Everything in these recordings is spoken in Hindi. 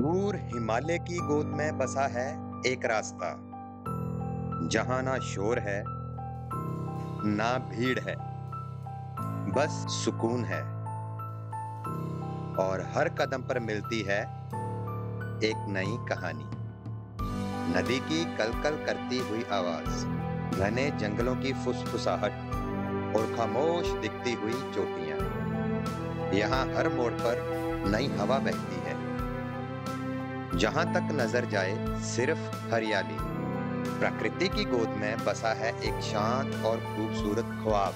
दूर हिमालय की गोद में बसा है एक रास्ता, जहां ना शोर है ना भीड़ है, बस सुकून है। और हर कदम पर मिलती है एक नई कहानी। नदी की कलकल करती हुई आवाज, घने जंगलों की फुसफुसाहट और खामोश दिखती हुई चोटियां। यहाँ हर मोड़ पर नई हवा बहती है। जहां तक नजर जाए सिर्फ हरियाली। प्रकृति की गोद में बसा है एक शांत और खूबसूरत ख्वाब।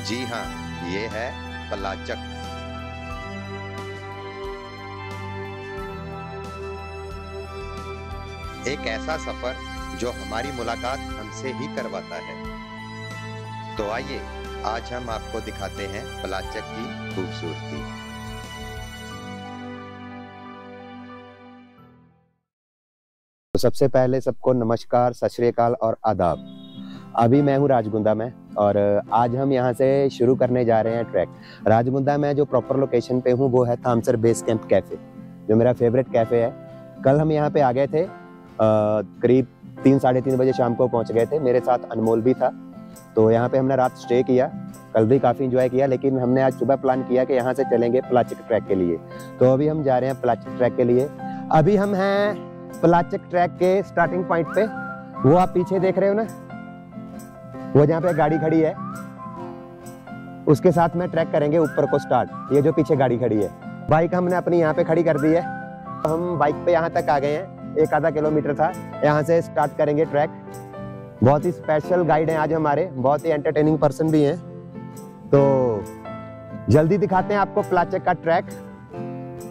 जी हाँ, ये है पलाचक। एक ऐसा सफर जो हमारी मुलाकात हमसे ही करवाता है। तो आइए आज हम आपको दिखाते हैं पलाचक की खूबसूरती। तो सबसे पहले सबको नमस्कार, सत श्री अकाल और आदाब। अभी मैं हूँ राजगुंदा में और आज हम यहाँ से शुरू करने जा रहे हैं ट्रैक। राजगुंदा में जो प्रॉपर लोकेशन पे हूँ वो है थामसर बेस कैंप कैफे, जो मेरा फेवरेट कैफे है। कल हम यहाँ पे आ गए थे, करीब 3-3:30 बजे शाम को पहुँच गए थे। मेरे साथ अनमोल भी था, तो यहाँ पे हमने रात स्टे किया। कल भी काफ़ी इंजॉय किया, लेकिन हमने आज सुबह प्लान किया कि यहाँ से चलेंगे पलाचक ट्रैक के लिए। तो अभी हम जा रहे हैं पलाचक ट्रैक के लिए। अभी हम हैं पलाचक ट्रैक के स्टार्टिंग पॉइंट पे। वो आप पीछे देख रहे हो ना, वो जहाँ पे गाड़ी खड़ी है, उसके साथ में ट्रैक करेंगे ऊपर को स्टार्ट। ये जो पीछे गाड़ी खड़ी है, बाइक हमने अपनी यहाँ पे खड़ी कर दी है। हम बाइक पे यहाँ तक आ गए हैं, 1 आधा किलोमीटर था। यहाँ से स्टार्ट करेंगे ट्रैक। बहुत ही स्पेशल गाइड हैं आज हमारे, बहुत ही एंटरटेनिंग पर्सन भी हैं। तो जल्दी दिखाते हैं आपको पलाचक का ट्रैक।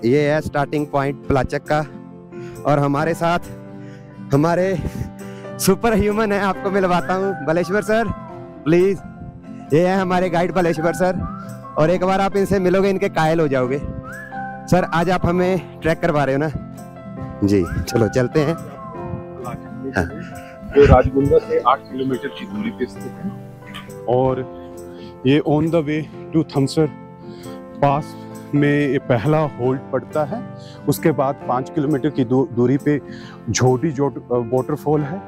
ये है स्टार्टिंग पॉइंट पलाचक का, और हमारे साथ हमारे सुपर ह्यूमन है, आपको मिलवाता हूँ। बलेश्वर सर प्लीज, ये है हमारे गाइड बलेश्वर सर। और एक बार आप इनसे मिलोगे, इनके कायल हो जाओगे। सर आज आप हमें ट्रैक करवा रहे हो ना जी? चलो चलते हैं। हाँ। तो राजगुंदा से 8 किलोमीटर की दूरी पे स्थित है और ये on the way to Thamsar pass में ये पहला होल्ड पड़ता है। उसके बाद 5 किलोमीटर की दूरी पे झोटी वाटरफॉल है।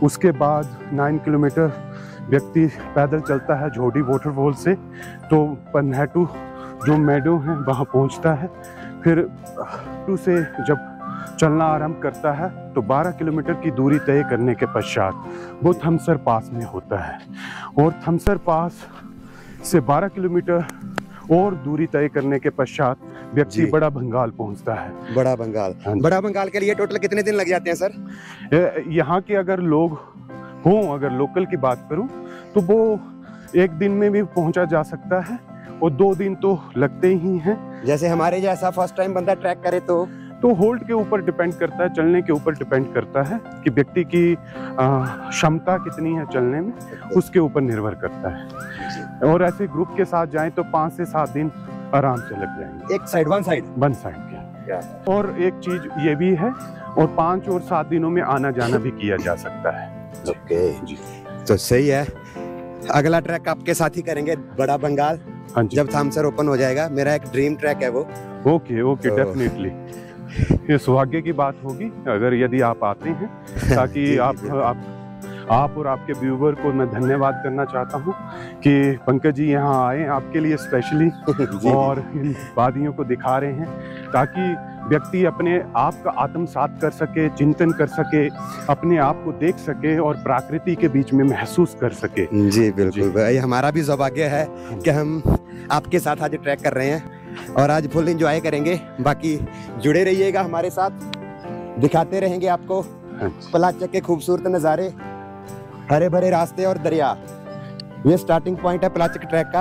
उसके बाद 9 किलोमीटर व्यक्ति पैदल चलता है झोटी वाटरफॉल से, तो पन्हेटू जो मेडो है वहाँ पहुँचता है। फिर टू से जब चलना आरंभ करता है तो 12 किलोमीटर की दूरी तय करने के पश्चात वो थमसर पास में होता है। और थमसर पास से 12 किलोमीटर और दूरी तय करने के पश्चात व्यक्ति बड़ा भंगाल पहुंचता है। बड़ा भंगाल, बड़ा भंगाल के लिए टोटल कितने दिन लग जाते हैं सर? यहाँ के अगर लोग हों, अगर लोकल की बात करूं तो वो 1 दिन में भी पहुंचा जा सकता है और 2 दिन तो लगते ही हैं। जैसे हमारे जैसा फर्स्ट टाइम बंदा ट्रैक करे तो होल्ड के ऊपर डिपेंड करता है, चलने के ऊपर डिपेंड करता है कि व्यक्ति की क्षमता कितनी है चलने में, उसके ऊपर निर्भर करता है। और ऐसे ग्रुप के साथ जाएं तो 5 से 7 दिन आराम से लग जाएंगे। एक साइड वन साइड के। और एक चीज ये भी है, और 5 और 7 दिनों में आना जाना भी किया जा सकता है। ओके जी, तो सही है। अगला ट्रैक आपके साथ ही करेंगे, बड़ा बंगाल। हाँ जी, जब थामसर ओपन हो जाएगा। मेरा एक ड्रीम ट्रैक है वो। Okay definitely. ये सौभाग्य की बात होगी अगर यदि आप आते हैं, ताकि आप और आपके व्यूवर को मैं धन्यवाद करना चाहता हूं कि पंकज जी यहाँ आए आपके लिए स्पेशली और इन वादियों को दिखा रहे हैं, ताकि व्यक्ति अपने आप का आत्मसात कर सके, चिंतन कर सके, अपने आप को देख सके और प्रकृति के बीच में महसूस कर सके। जी बिल्कुल भाई, हमारा भी सौभाग्य है कि हम आपके साथ आज ट्रैक कर रहे हैं और आज फुल एंजॉय करेंगे। बाकी जुड़े रहिएगा हमारे साथ, दिखाते रहेंगे आपको पलाचक के खूबसूरत नज़ारे, हरे भरे रास्ते और दरिया। ये स्टार्टिंग पॉइंट है पलाचक ट्रैक का,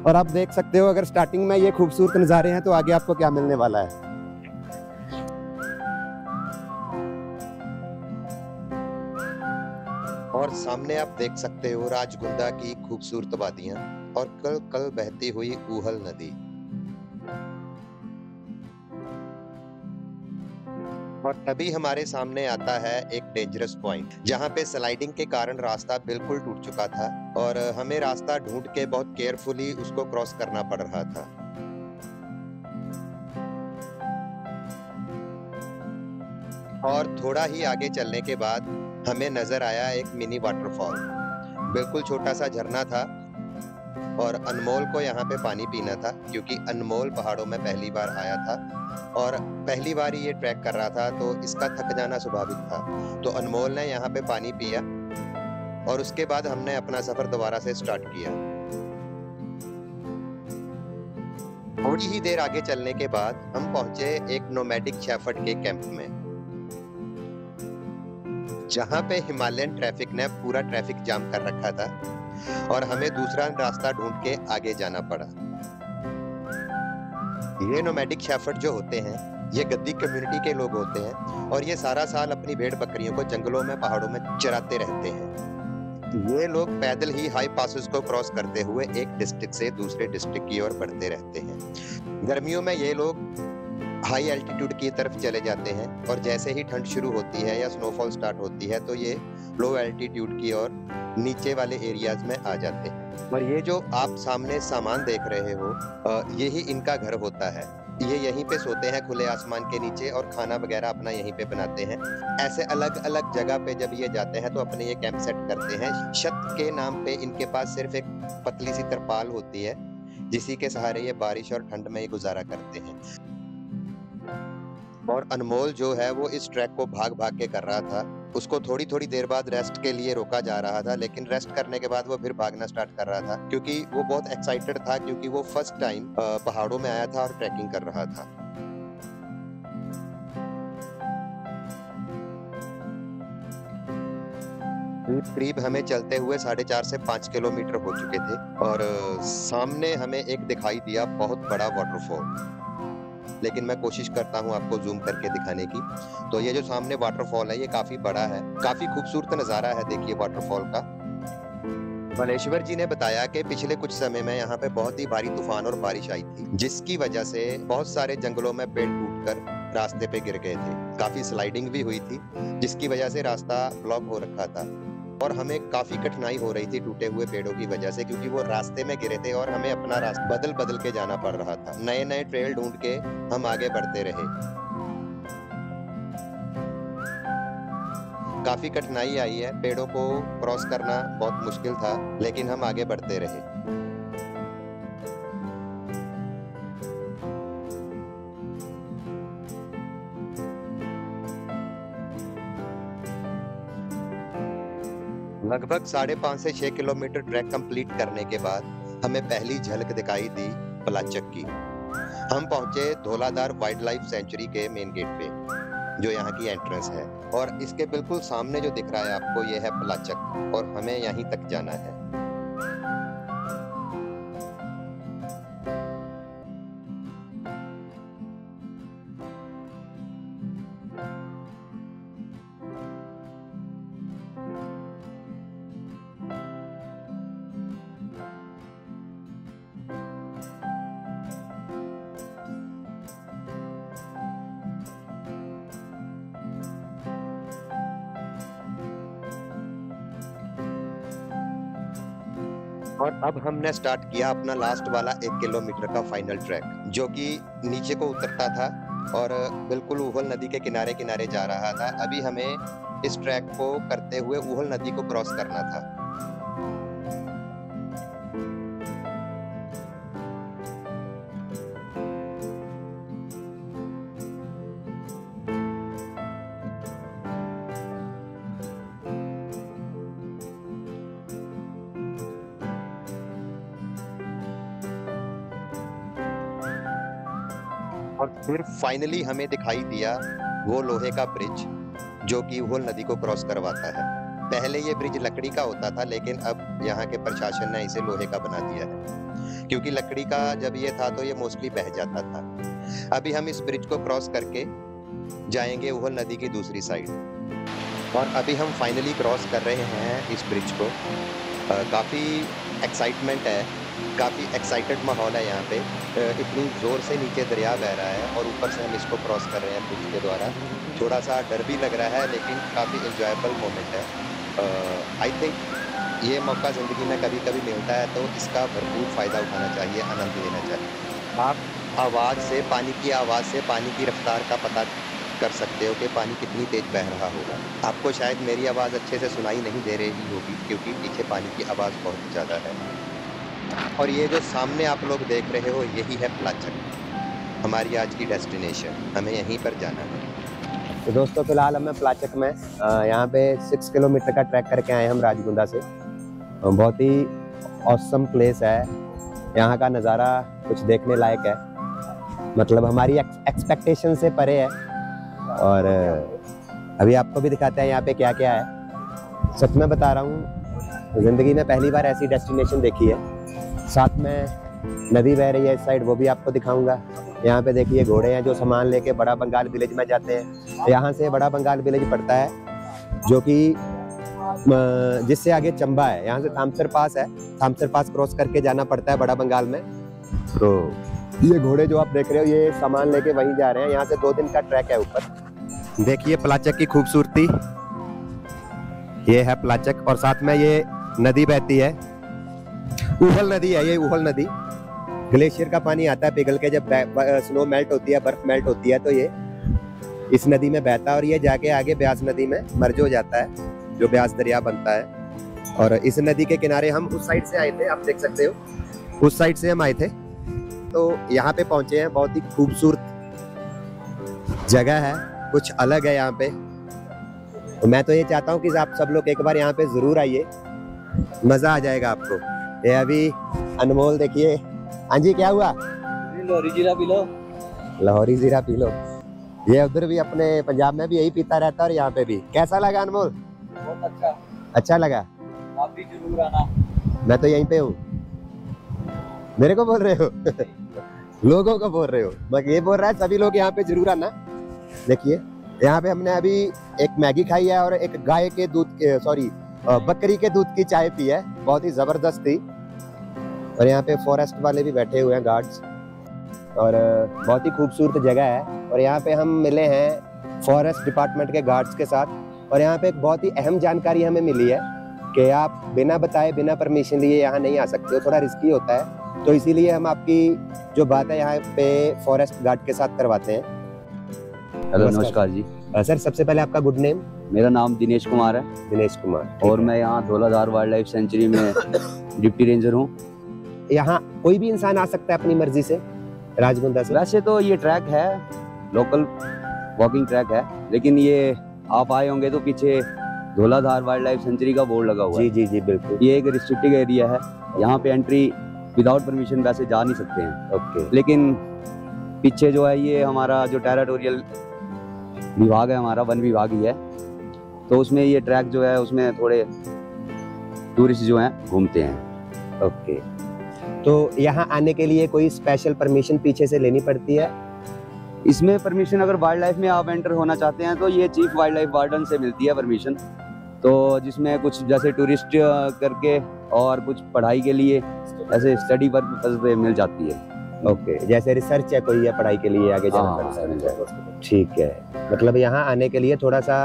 और आप देख सकते हो अगर स्टार्टिंग में ये खूबसूरत नज़ारे हैं तो आगे आपको क्या मिलने वाला है। और सामने आप देख सकते हो राजगुंदा की खूबसूरत वादियां और कल कल बहती हुई ऊहल नदी। और तभी हमारे सामने आता है एक डेंजरस पॉइंट, जहाँ पे स्लाइडिंग के कारण रास्ता बिल्कुल टूट चुका था और हमें रास्ता ढूंढ के बहुत केयरफुली उसको क्रॉस करना पड़ रहा था। और थोड़ा ही आगे चलने के बाद हमें नजर आया एक मिनी वाटरफॉल। बिल्कुल छोटा सा झरना था और अनमोल को यहाँ पे पानी पीना था, क्योंकि अनमोल पहाड़ों में पहली बार आया था और पहली बार ही ये ट्रैक कर रहा था, तो इसका थक जाना स्वाभाविक था। तो अनमोल ने यहाँ पे पानी पिया और उसके बाद हमने अपना सफर दोबारा से स्टार्ट किया। थोड़ी ही देर आगे चलने के बाद हम पहुंचे एक नोमैडिक शेफर्ड के कैंप में, जहां पे हिमालयन ट्रैफिक ने पूरा ट्रैफिक जाम कर रखा था और हमें दूसरा रास्ता ढूंढ के आगे जाना पड़ा। ये नोमैडिक शेफर्ड जो होते हैं, ये गद्दी कम्युनिटी के लोग होते हैं और ये सारा साल अपनी भेड़ बकरियों को जंगलों में पहाड़ों में चराते रहते हैं। ये लोग पैदल ही हाई पासेस को क्रॉस करते हुए एक डिस्ट्रिक्ट से दूसरे डिस्ट्रिक्ट की ओर बढ़ते रहते हैं। गर्मियों में ये लोग हाई एल्टीट्यूड की तरफ चले जाते हैं और जैसे ही ठंड शुरू होती है या स्नोफॉल स्टार्ट होती है तो ये लो एल्टीट्यूड की ओर नीचे वाले एरियाज में आ जाते हैं। और ये जो आप सामने सामान देख रहे हो, यही इनका घर होता है। ये यहीं पे सोते हैं खुले आसमान के नीचे और खाना वगैरह अपना यहीं पे बनाते हैं। ऐसे अलग अलग जगह पे जब ये जाते हैं तो अपने ये कैंप सेट करते हैं। छत के नाम पे इनके पास सिर्फ एक पतली सी तरपाल होती है, जिसी के सहारे ये बारिश और ठंड में ही गुजारा करते हैं। और अनमोल जो है वो इस ट्रैक को भाग भाग के कर रहा था। उसको थोड़ी थोड़ी देर बाद रेस्ट के लिए रोका जा रहा था, लेकिन रेस्ट करने के बाद वो फिर भागना स्टार्ट कर रहा था, क्योंकि वो बहुत एक्साइटेड था, क्योंकि वो फर्स्ट टाइम पहाड़ों में आया था और ट्रैकिंग कर रहा था। करीब हमें चलते हुए 4.5 से 5 किलोमीटर हो चुके थे और सामने हमें एक दिखाई दिया बहुत बड़ा वाटरफॉल, लेकिन मैं कोशिश करता हूं आपको जूम करके दिखाने की। तो ये जो सामने वाटरफॉल है ये काफी बड़ा है, काफी खूबसूरत नजारा है। देखिए वाटरफॉल का। मलेश्वर जी ने बताया कि पिछले कुछ समय में यहाँ पे बहुत ही भारी तूफान और बारिश आई थी, जिसकी वजह से बहुत सारे जंगलों में पेड़ टूटकर रास्ते पे गिर गए थे। काफी स्लाइडिंग भी हुई थी, जिसकी वजह से रास्ता ब्लॉक हो रखा था और हमें काफी कठिनाई हो रही थी टूटे हुए पेड़ों की वजह से, क्योंकि वो रास्ते में गिरे थे और हमें अपना रास्ता बदल बदल के जाना पड़ रहा था। नए नए ट्रेल ढूंढ के हम आगे बढ़ते रहे। काफी कठिनाई आई है, पेड़ों को क्रॉस करना बहुत मुश्किल था, लेकिन हम आगे बढ़ते रहे। लगभग 5.5 से 6 किलोमीटर ट्रैक कंप्लीट करने के बाद हमें पहली झलक दिखाई दी पलाचक की। हम पहुंचे धौलाधार वाइल्ड लाइफ सेंचुरी के मेन गेट पे, जो यहाँ की एंट्रेंस है, और इसके बिल्कुल सामने जो दिख रहा है आपको, ये है पलाचक और हमें यहीं तक जाना है। और अब हमने स्टार्ट किया अपना लास्ट वाला 1 किलोमीटर का फाइनल ट्रैक, जो कि नीचे को उतरता था और बिल्कुल ऊहल नदी के किनारे किनारे जा रहा था। अभी हमें इस ट्रैक को करते हुए ऊहल नदी को क्रॉस करना था। और फिर फाइनली हमें दिखाई दिया वो लोहे का ब्रिज, जो कि ऊहल नदी को क्रॉस करवाता है। पहले ये ब्रिज लकड़ी का होता था, लेकिन अब यहाँ के प्रशासन ने इसे लोहे का बना दिया है, क्योंकि लकड़ी का जब ये था तो ये मोस्टली बह जाता था। अभी हम इस ब्रिज को क्रॉस करके जाएंगे ऊहल नदी की दूसरी साइड, और अभी हम फाइनली क्रॉस कर रहे हैं इस ब्रिज को। काफ़ी एक्साइटमेंट है, काफ़ी एक्साइटेड माहौल है यहाँ पे। इतनी ज़ोर से नीचे दरिया बह रहा है और ऊपर से हम इसको क्रॉस कर रहे हैं ब्रिज के द्वारा। थोड़ा सा डर भी लग रहा है, लेकिन काफ़ी एंजॉयबल मोमेंट है। आई थिंक ये मौका ज़िंदगी में कभी कभी मिलता है, तो इसका भरपूर फ़ायदा उठाना चाहिए, आनंद लेना चाहिए। आप आवाज़ से, पानी की आवाज़ से पानी की रफ्तार का पता कर सकते हो कि पानी कितनी तेज बह रहा होगा। आपको शायद मेरी आवाज़ अच्छे से सुनाई नहीं दे रही होगी क्योंकि पीछे पानी की आवाज़ बहुत ज़्यादा है। और ये जो सामने आप लोग देख रहे हो यही है प्लाचक, हमारी आज की डेस्टिनेशन। हमें यहीं पर जाना है। तो दोस्तों फिलहाल हमें प्लाचक में यहाँ पे 6 किलोमीटर का ट्रैक करके आए हम राजगुंदा से। बहुत ही ऑसम प्लेस है, यहाँ का नज़ारा कुछ देखने लायक है, मतलब हमारी एक्सपेक्टेशन से परे है। और अभी आपको भी दिखाते हैं यहाँ पे क्या क्या है। सच में बता रहा हूँ, ज़िंदगी में पहली बार ऐसी डेस्टिनेशन देखी है। साथ में नदी बह रही है इस साइड, वो भी आपको दिखाऊंगा। यहाँ पे देखिए घोड़े हैं जो सामान लेके बड़ा बंगाल विलेज में जाते हैं। यहाँ से बड़ा बंगाल विलेज पड़ता है जो कि जिससे आगे चंबा है। यहाँ से थामसर पास है, थामसर पास क्रॉस करके जाना पड़ता है बड़ा बंगाल में। तो ये घोड़े जो आप देख रहे हो ये सामान लेके वहीं जा रहे हैं। यहाँ से 2 दिन का ट्रैक है ऊपर। देखिए प्लाचक की खूबसूरती, ये है प्लाचक। और साथ में ये नदी बहती है, ऊहल नदी है ये, ऊहल नदी। ग्लेशियर का पानी आता है पिघल के, जब स्नो मेल्ट होती है, बर्फ मेल्ट होती है, तो ये इस नदी में बहता है और ये जाके आगे ब्यास नदी में मर्ज हो जाता है, जो ब्यास दरिया बनता है। और इस नदी के किनारे हम उस साइड से आए थे, आप देख सकते हो, उस साइड से हम आए थे। तो यहाँ पे पहुंचे हैं, बहुत ही खूबसूरत जगह है, कुछ अलग है यहाँ पे। तो मैं तो ये चाहता हूँ कि आप सब लोग एक बार यहाँ पे जरूर आइए, मजा आ जाएगा आपको। ये अभी अनमोल देखिए, हाँ जी क्या हुआ? लाहौरी जीरा पी लो। लाहौरी जीरा पी लो। ये उधर भी अपने पंजाब में भी यही पीता रहता है और यहाँ पे भी। कैसा लगा अनमोल? बहुत अच्छा। अच्छा लगा? आप भी जरूर आना। मैं तो यहीं पे हूँ। मेरे को बोल रहे हो? लोगों को बोल रहे हो? मैं ये बोल रहा है सभी लोग यहाँ पे जरूर आना। देखिए यहाँ पे हमने अभी एक मैगी खाई है और एक गाय के दूध के, सॉरी बकरी के दूध की चाय पी है, बहुत ही जबरदस्त थी। और यहाँ पे फॉरेस्ट वाले भी बैठे हुए हैं, गार्ड्स। और बहुत ही खूबसूरत जगह है। और यहाँ पे हम मिले हैं फॉरेस्ट डिपार्टमेंट के गार्ड्स के साथ। और यहाँ पे एक बहुत ही अहम जानकारी हमें मिली है कि आप बिना बताए, बिना परमिशन लिए यहाँ नहीं आ सकते हो, थोड़ा रिस्की होता है। तो इसीलिए हम आपकी जो बात है यहाँ पे फॉरेस्ट गार्ड के साथ करवाते हैं। हेलो नमस्कार जी। सर सबसे पहले आपका गुड नेम? मेरा नाम दिनेश कुमार है। दिनेश कुमार। और मैं यहाँ धौलाधार वाइल्ड लाइफ सेंचुरी में डिप्टी रेंजर हूँ। यहाँ कोई भी इंसान आ सकता है अपनी मर्जी से राजगुंदा से? वैसे तो ये ट्रैक है, लोकल वॉकिंग ट्रैक है, लेकिन ये आप आए होंगे तो पीछे धौलाधार वाइल्ड लाइफ सेंचुरी का बोर्ड लगा हुआ है। जी जी जी बिल्कुल। ये एक रिस्ट्रिक्टेड एरिया है, यहाँ पे एंट्री विदाउट परमिशन वैसे जा नहीं सकते हैं। ओके। लेकिन पीछे जो है ये हमारा जो टेरिटोरियल विभाग है, हमारा वन विभाग ही है, तो उसमें ये ट्रैक जो है उसमें थोड़े टूरिस्ट जो हैं घूमते हैं। ओके। तो यहाँ आने के लिए कोई स्पेशल परमिशन पीछे से लेनी पड़ती है? इसमें परमिशन अगर वाइल्ड लाइफ में आप एंटर होना चाहते हैं तो ये चीफ वाइल्ड लाइफ वार्डन से मिलती है परमिशन। तो जिसमें कुछ जैसे टूरिस्ट करके और कुछ पढ़ाई के लिए ऐसे स्टडी पर्पस पे मिल जाती है। ओके। जैसे रिसर्च है कोई या पढ़ाई के लिए आगे जाना पड़ता है? ठीक है। मतलब यहाँ आने के लिए थोड़ा सा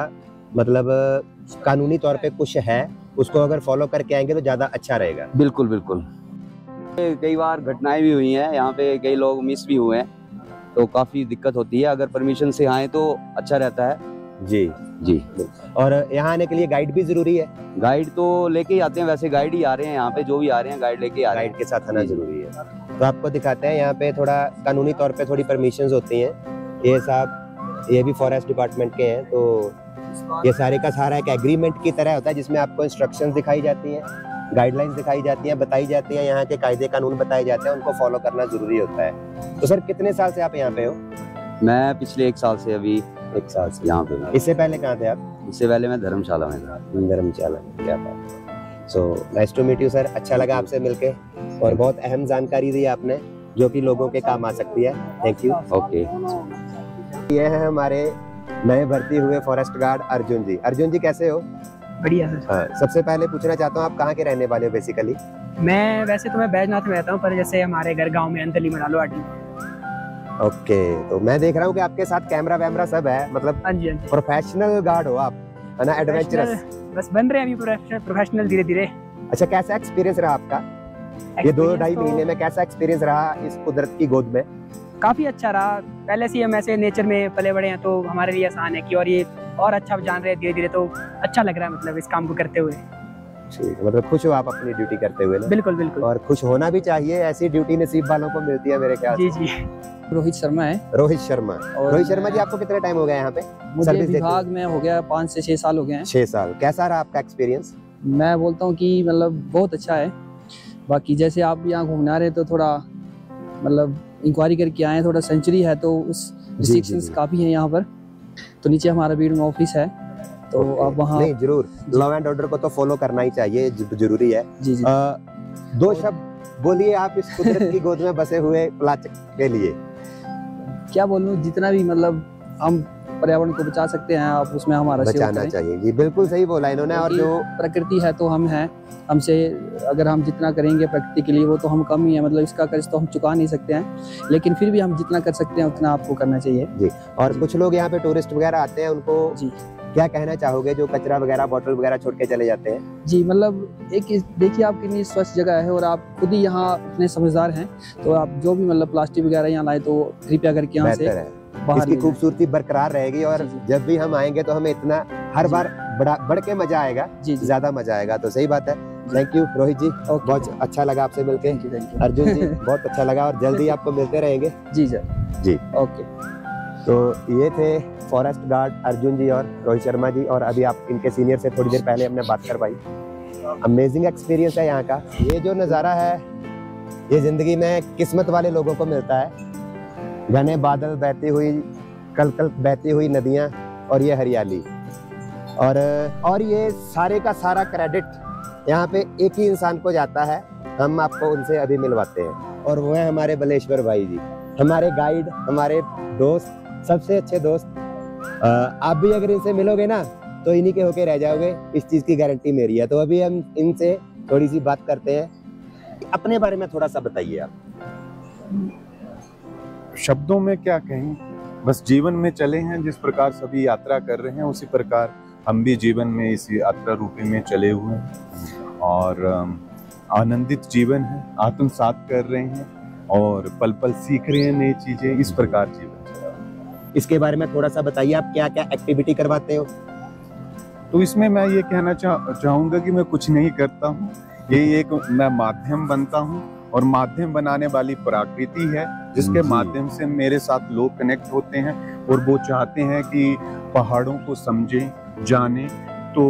मतलब कानूनी तौर पे कुछ है, उसको अगर फॉलो करके आएंगे तो ज्यादा अच्छा रहेगा। बिल्कुल बिल्कुल। कई बार घटनाएं भी हुई हैं, यहाँ पे कई लोग मिस भी हुए हैं, तो काफी दिक्कत होती है। अगर परमिशन से आए तो अच्छा रहता है। जी जी। और यहाँ आने के लिए गाइड भी जरूरी है? गाइड तो लेके ही आते हैं, वैसे गाइड ही आ रहे हैं यहाँ पे, जो भी आ रहे हैं गाइड लेके आ रहे हैं। गाइड के साथ आना जरूरी है। तो आपको दिखाते हैं यहाँ पे थोड़ा कानूनी तौर पे थोड़ी परमिशंस होती हैं। ये साहब ये भी फॉरेस्ट डिपार्टमेंट के हैं, तो ये सारे का सारा एक एग्रीमेंट की तरह होता है जिसमें आपको इंस्ट्रक्शंस दिखाई जाती हैं, गाइडलाइंस दिखाई जाती हैं, बताई जाती हैं, यहाँ के कायदे कानून बताए जाते हैं, उनको फॉलो करना जरूरी होता है। तो सर कितने साल से आप यहाँ पे हो? मैं पिछले 1 साल से अभी 1 साल से यहाँ पे हूँ। इससे पहले कहाँ थे आप? इससे पहले मैं धर्मशाला में था। धर्मशाला में। क्या बात। So nice to meet you sir. अच्छा लगा आपसे मिलके और बहुत अहम जानकारी दी आपने जो कि लोगों के काम आ सकती है। Thank you. ओके। ये है हमारे नए भर्ती हुए फॉरेस्ट गार्ड अर्जुन जी। अर्जुन जी कैसे हो? बढ़िया सर। हाँ, सबसे पहले पूछना चाहता हूँ आप कहाँ के रहने वाले हो बेसिकली? मैं वैसे तो मैं बैजनाथ में रहता हूँ, पर जैसे हमारे घर गांव में अंतली में लालवाटी। ओके। तो मैं देख रहा हूँ कि आपके साथ कैमरा वैमरा सब है, मतलब हाँ जी हाँ जी। प्रोफेशनल गार्ड हो आप, है ना? एडवेंचरस। बस बन रहे हैं अभी प्रोफेशनल धीरे धीरे। अच्छा, कैसा एक्सपीरियंस रहा आपका ये 2-2.5 महीने में? कैसा एक्सपीरियंस रहा इस कुदरत की गोद में? काफ़ी अच्छा रहा। पहले से ही हम ऐसे नेचर में पले बड़े हैं तो हमारे लिए आसान है कि और ये और अच्छा जान रहे हैं धीरे धीरे, तो अच्छा लग रहा है मतलब इस काम को करते हुए। ठीक, मतलब खुश हो आप अपनी ड्यूटी करते हुए ना? बिल्कुल बिल्कुल। और खुश होना भी चाहिए, ऐसी ड्यूटी नसीब वालों को मिलती है मेरे ख्याल जी से। जी। रोहित शर्मा है। रोहित शर्मा। और रोहित शर्मा जी, आपको कितने टाइम हो गया यहाँ पे मुझे सर्विस देते विभाग में हो गया 5 से 6 साल हो गए हैं। 6 साल। कैसा रहा आपका एक्सपीरियंस? मैं बोलता हूँ कि मतलब बहुत अच्छा है। बाकी जैसे आप यहाँ घूमने आ रहे हैं तो थोड़ा मतलब इंक्वायरी करके आए, थोड़ा सेंचुरी है तो उस रिस्ट्रिक्शंस काफ़ी हैं यहाँ पर। तो नीचे हमारा भीड़ में ऑफिस है तो आप वहाँ नहीं, जरूर लॉ एंड ऑर्डर को तो फॉलो करना ही चाहिए, जरूरी है। जी जी। 2 शब्द बोलिए आप इस कुदरत की गोद में बसे हुए प्लास्टिक के लिए। क्या बोलूँ, जितना भी मतलब हम पर्यावरण को बचा सकते हैं आप उसमें हमारा सहयोग बचाना करें। चाहिए जी, बिल्कुल सही बोला इन्होंने। और जो प्रकृति है तो हम हैं, हमसे अगर हम जितना करेंगे प्रकृति के लिए वो तो हम कम ही है, मतलब इसका कर्ज तो हम चुका नहीं सकते हैं, लेकिन फिर भी हम जितना कर सकते हैं उतना आपको करना चाहिए जी। और कुछ लोग यहाँ पे टूरिस्ट वगैरह आते हैं, उनको जी क्या कहना चाहोगे जो कचरा वगैरह बोतल वगैरह छोड़ के चले जाते हैं? जी। मतलब एक देखिए आप कितनी स्वच्छ जगह है और आप खुद ही यहाँ इतने समझदार हैं, तो आप जो भी मतलब प्लास्टिक वगैरह यहाँ लाए तो कृपया करके यहाँ से बेहतर है, बाहर इसकी ले जाएं। खूबसूरती बरकरार रहेगी और जी, जी। जब भी हम आएंगे तो हमें इतना हर जी। बार बढ़ के मजा आएगा, जी जी। ज्यादा मजा आएगा। तो सही बात है। Thank you Rohit ji, okay, बहुत अच्छा लगा आपसे मिलके। Thank you thank you. Arjun ji बहुत अच्छा लगा और जल्दी आपको मिलते रहेंगे जी सर जी। ओके। तो ये थे फॉरेस्ट गार्ड अर्जुन जी और रोहित शर्मा जी, और अभी आप इनके सीनियर से थोड़ी देर पहले हमने बात करवाई। अमेजिंग एक्सपीरियंस है यहाँ का। ये जो नज़ारा है ये जिंदगी में किस्मत वाले लोगों को मिलता है। घने बादल, बहती हुई कल बहती हुई नदियाँ और ये हरियाली, और ये सारे का सारा क्रेडिट यहाँ पे एक ही इंसान को जाता है। हम आपको उनसे अभी मिलवाते हैं, और वो है हमारे बलेश्वर भाई जी, हमारे गाइड, हमारे दोस्त, सबसे अच्छे दोस्त। आप भी अगर इनसे मिलोगे ना तो इन्हीं के होके रह जाओगे, इस चीज की गारंटी मेरी है। तो अभी हम इनसे थोड़ी सी बात करते हैं। अपने बारे में थोड़ा सा बताइए आप। शब्दों में क्या कहें, बस जीवन में चले हैं, जिस प्रकार सभी यात्रा कर रहे हैं उसी प्रकार हम भी जीवन में इस यात्रा रूपी में चले हुए हैं और आनंदित जीवन है, आत्मसात कर रहे हैं और पल पल सीख रहे हैं नई चीजें। इस प्रकार जीवन चला रहा है। इसके बारे में थोड़ा सा बताइए, आप क्या क्या एक्टिविटी करवाते हो? तो इसमें मैं ये कहना चाहूंगा कि मैं कुछ नहीं करता हूँ, ये एक मैं माध्यम बनता हूँ और माध्यम बनाने वाली प्रकृति है जिसके जी। माध्यम से मेरे साथ लोग कनेक्ट होते हैं और वो चाहते हैं कि पहाड़ों को समझें, जानें। तो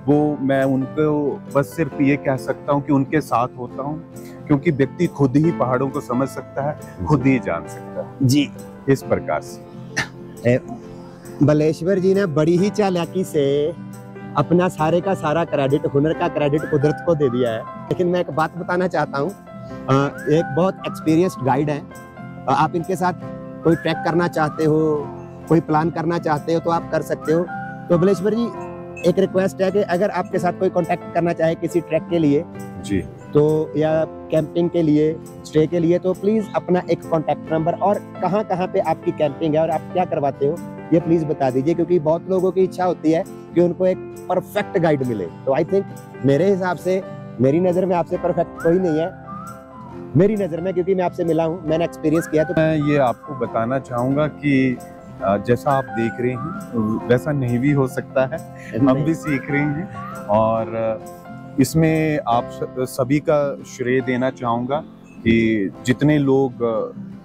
वो मैं उनको बस सिर्फ ये कह सकता हूँ कि उनके साथ होता हूँ, क्योंकि व्यक्ति खुद ही पहाड़ों को समझ सकता है, खुद ही जान सकता है जी। इस प्रकार से। बलेश्वर जी ने बड़ी ही चालाकी से अपना सारे का सारा क्रेडिट, हुनर का क्रेडिट कुदरत को दे दिया है। लेकिन मैं एक बात बताना चाहता हूँ, एक बहुत एक्सपीरियंस्ड गाइड है, आप इनके साथ कोई ट्रैक करना चाहते हो, कोई प्लान करना चाहते हो तो आप कर सकते हो। तो बलेश्वर जी एक रिक्वेस्ट है कि अगर आपके साथ कोई कांटेक्ट करना चाहे किसी ट्रैक के लिए जी, तो या कैंपिंग के लिए, स्टे के लिए, तो प्लीज अपना एक कांटेक्ट नंबर और कहाँ कहाँ पे आपकी कैंपिंग है और आप क्या करवाते हो ये प्लीज बता दीजिए, क्योंकि बहुत लोगों की इच्छा होती है कि उनको एक परफेक्ट गाइड मिले। तो आई थिंक मेरे हिसाब से, मेरी नजर में आपसे परफेक्ट कोई नहीं है, मेरी नजर में, क्योंकि मैं आपसे मिला हूँ, मैंने एक्सपीरियंस किया। तो मैं ये आपको बताना चाहूंगा कि जैसा आप देख रहे हैं वैसा नहीं भी हो सकता है, हम भी सीख रहे हैं और इसमें आप सभी का श्रेय देना चाहूँगा कि जितने लोग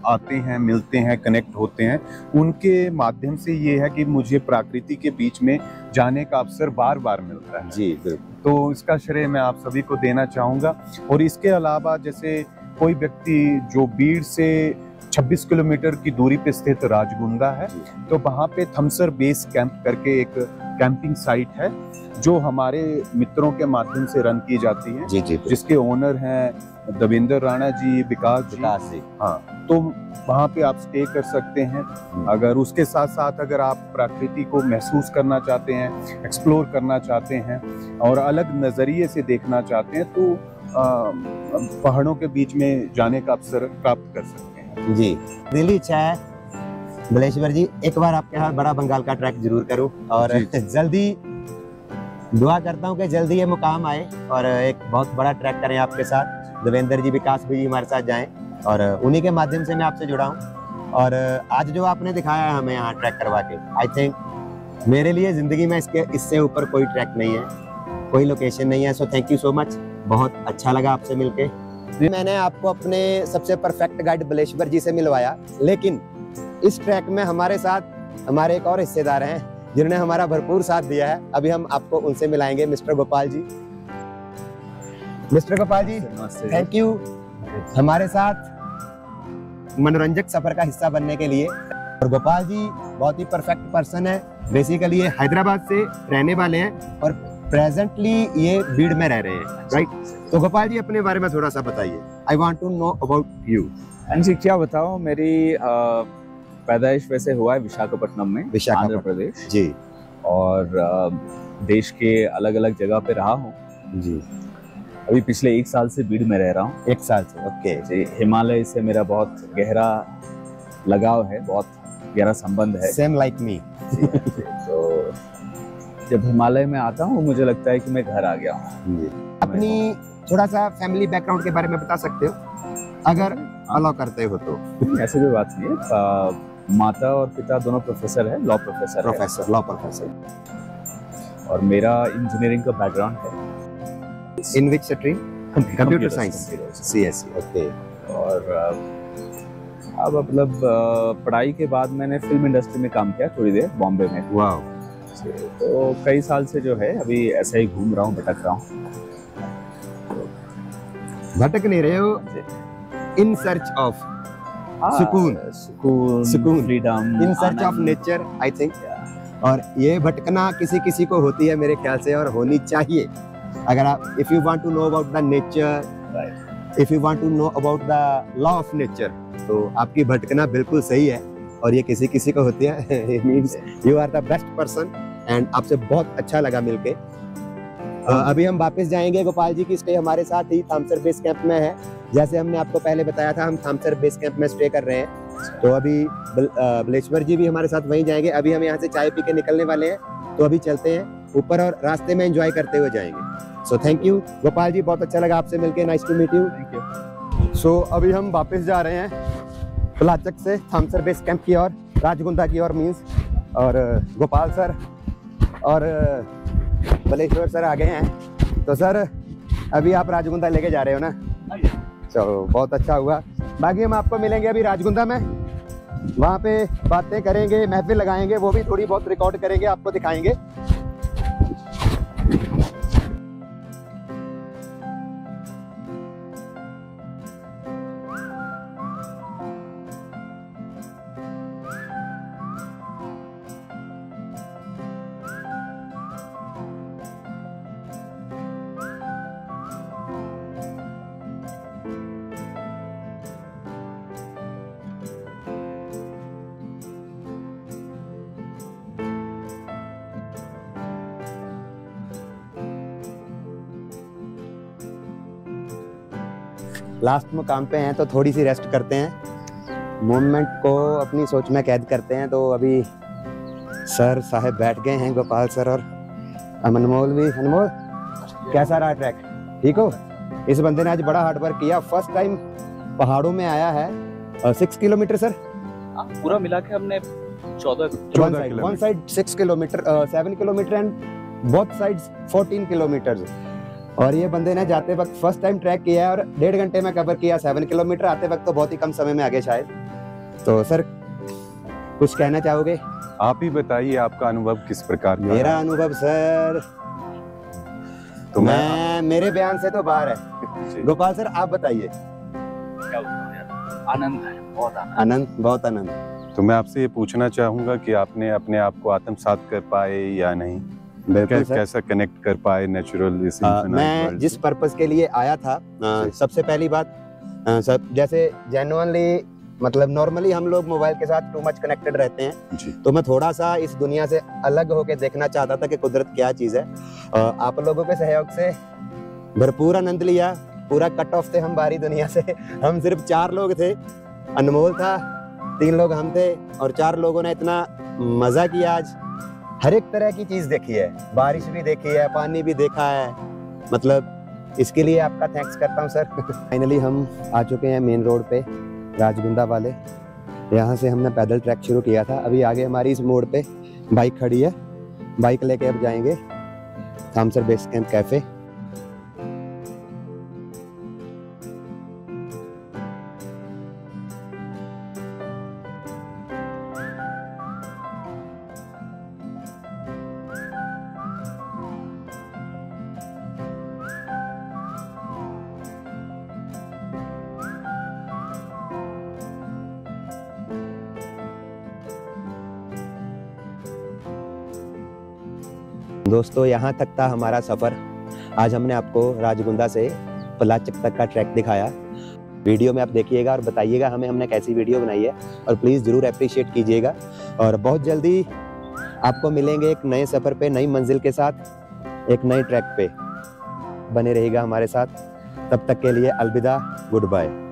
आते हैं, मिलते हैं, कनेक्ट होते हैं, उनके माध्यम से ये है कि मुझे प्रकृति के बीच में जाने का अवसर बार बार मिलता है जी बिल्कुल। तो इसका श्रेय मैं आप सभी को देना चाहूँगा। और इसके अलावा जैसे कोई व्यक्ति जो बीड़ से 26 किलोमीटर की दूरी पे स्थित राजगुंदा है, तो वहाँ पे थमसर बेस कैंप करके एक कैंपिंग साइट है जो हमारे मित्रों के माध्यम से रन की जाती है, जी जी जिसके ओनर हैं देवेंद्र राणा जी, विकास जी। हाँ, तो वहाँ पे आप स्टे कर सकते हैं। अगर उसके साथ साथ अगर आप प्रकृति को महसूस करना चाहते हैं, एक्सप्लोर करना चाहते हैं और अलग नजरिए से देखना चाहते हैं तो पहाड़ों के बीच में जाने का अवसर प्राप्त कर सकते हैं। जी, दिली इच्छा है बलेश्वर जी, एक बार आपके यहाँ बड़ा बंगाल का ट्रैक जरूर करूं और जल्दी दुआ करता हूं कि जल्दी ये मुकाम आए और एक बहुत बड़ा ट्रैक करें आपके साथ। देवेंद्र जी, विकास भी हमारे साथ जाएं और उन्हीं के माध्यम से मैं आपसे जुड़ा हूं। और आज जो आपने दिखाया है हमें यहाँ ट्रैक करवा के, आई थिंक मेरे लिए जिंदगी में इससे ऊपर कोई ट्रैक नहीं है, कोई लोकेशन नहीं है। सो थैंक यू सो मच, बहुत अच्छा लगा आपसे मिलके। मैंने आपको अपने सबसे परफेक्ट गाइड बलेश्वर जी से मिलवाया, लेकिन इस ट्रैक में हमारे साथ हमारे एक और हिस्सेदार हैं जिन्होंने हमारा भरपूर साथ दिया है। अभी हम आपको उनसे मिलाएंगे। Mister Gopal ji, mister Gopal ji thank you हमारे साथ मनोरंजक सफर का हिस्सा बनने के लिए। और गोपाल जी बहुत ही परफेक्ट पर्सन है। बेसिकली ये हैदराबाद से रहने वाले हैं और प्रेजेंटली ये बीड़ में रह रहे हैं, राइट? तो गोपाल जी अपने बारे में थोड़ा सा बताइए। I want to know about you. हाँ जी, क्या बताऊं, मेरी पैदाइश वैसे हुआ है विशाखापट्टनम में, आंध्र प्रदेश जी, और देश के अलग अलग जगह पे रहा हूँ जी। अभी पिछले 1 साल से बीड़ में रह रहा हूँ। 1 साल से, ओके जी। हिमालय से मेरा बहुत गहरा लगाव है, बहुत गहरा संबंध है। Same like me. तो जब हिमालय में आता हूँ मुझे लगता है कि मैं घर आ गया हूँ। अपनी थोड़ा सा फैमिली बैकग्राउंड के बारे में बता सकते हो अगर अलाउ करते हो तो? ऐसी कोई बात नहीं है। माता और पिता दोनों प्रोफेसर है, लॉ प्रोफेसर लॉ प्रोफेसर। और मेरा इंजीनियरिंग का बैकग्राउंड है। In which stream? Computer science, CSC, okay. और अब मतलब पढ़ाई के बाद मैंने फिल्म इंडस्ट्री में काम किया थोड़ी देर बॉम्बे में। वाह। तो कई साल से जो है अभी ऐसे ही घूम रहा हूँ, भटक रहा हूँ। भटक नहीं रहे हो, इन सर्च ऑफ सुकून, freedom, in search of nature, I think. और ये भटकना किसी किसी को होती है मेरे ख्याल से, और होनी चाहिए। अगर आप if you want to know about the nature, if you want to know about the law of nature, तो आपकी भटकना बिल्कुल सही है और ये किसी किसी को होती है। It means you are the best person and आपसे बहुत अच्छा लगा मिलके। अभी हम वापस जाएंगे। गोपाल जी की स्टे हमारे साथ ही थामसर बेस कैंप में है। जैसे हमने आपको पहले बताया था, हम थामसर बेस कैंप में स्टे कर रहे हैं। तो अभी बलेश्वर जी भी हमारे साथ वहीं जाएंगे। अभी हम यहाँ से चाय पी के निकलने वाले हैं, तो अभी चलते हैं ऊपर और रास्ते में एंजॉय करते हुए जाएंगे। So thank you Gopal ji, बहुत अच्छा लगा आपसे मिलके। Nice to meet you. Thank you. So अभी हम वापस जा रहे हैं पलाचक से थामसर बेस कैंप की ओर, राजगुंदा की ओर मीन्स। और गोपाल सर और बलेश्वर सर आ गए हैं। तो सर अभी आप राजगुंदा लेके जा रहे हो ना? चलो बहुत अच्छा हुआ। बाकी हम आपको मिलेंगे अभी राजगुंदा में, वहाँ पे बातें करेंगे, महफिल लगाएंगे, वो भी थोड़ी बहुत रिकॉर्ड करेंगे, आपको दिखाएंगे। लास्ट मुकाम पे हैं तो थोड़ी सी रेस्ट करते हैं, मोमेंट को अपनी सोच में कैद करते हैं। तो अभी सर साहब बैठ गए हैं, गोपाल सर और अनमोल भी। अनमोल कैसा रहा ट्रैक? ठीक हो? इस बंदे ने आज बड़ा हार्ड वर्क किया, फर्स्ट टाइम पहाड़ों में आया है। 6 किलोमीटर सर पूरा मिला के हमने 14 one side 6 kilometre, 7 kilometre and both sides 14 kilometre. और ये बंदे ने जाते वक्त फर्स्ट टाइम ट्रैक किया है और 1.5 घंटे में कवर किया 7 किलोमीटर। आते वक्त तो बहुत ही कम समय में आगे शायद। तो सर कुछ कहना चाहोगे? आप ही बताइए, आपका अनुभव किस प्रकार का? मेरा अनुभव सर तो मेरे बयान से तो बाहर है। गोपाल सर आप बताइए। आनंद है, बहुत बहुत आनंद। तो मैं आपसे ये पूछना चाहूंगा कि आपने अपने आप को आत्मसात कर पाए या नहीं? कैसा कनेक्ट कर पाए नेचुरल मैं जिस पर्पस के लिए आया था, सबसे पहली बात, जैसे जेन्युइनली मतलब नॉर्मली हम लोग मोबाइल के साथ टू मच कनेक्टेड रहते हैं, तो मैं थोड़ा सा इस दुनिया से अलग होके देखना चाहता था कि कुदरत क्या चीज है। आप लोगों के सहयोग से भरपूर आनंद लिया। पूरा कट ऑफ थे हम बाहरी दुनिया से। हम सिर्फ 4 लोग थे, अनमोल था, 3 लोग हम थे और 4 लोगों ने इतना मजा किया। आज हर एक तरह की चीज देखी है, बारिश भी देखी है, पानी भी देखा है। मतलब इसके लिए आपका थैंक्स करता हूँ सर। फाइनली हम आ चुके हैं मेन रोड पे, राजगुंदा वाले। यहाँ से हमने पैदल ट्रैक शुरू किया था। अभी आगे हमारी इस मोड़ पे बाइक खड़ी है, बाइक लेके अब जाएंगे थामसर बेस कैंप कैफे। दोस्तों यहाँ तक था हमारा सफ़र। आज हमने आपको राजगुंदा से पलाचक तक का ट्रैक दिखाया। वीडियो में आप देखिएगा और बताइएगा हमने कैसी वीडियो बनाई है, और प्लीज़ ज़रूर अप्रिशिएट कीजिएगा। और बहुत जल्दी आपको मिलेंगे एक नए सफ़र पे, नई मंजिल के साथ, एक नए ट्रैक पे। बने रहिएगा हमारे साथ। तब तक के लिए अलविदा, गुड बाय।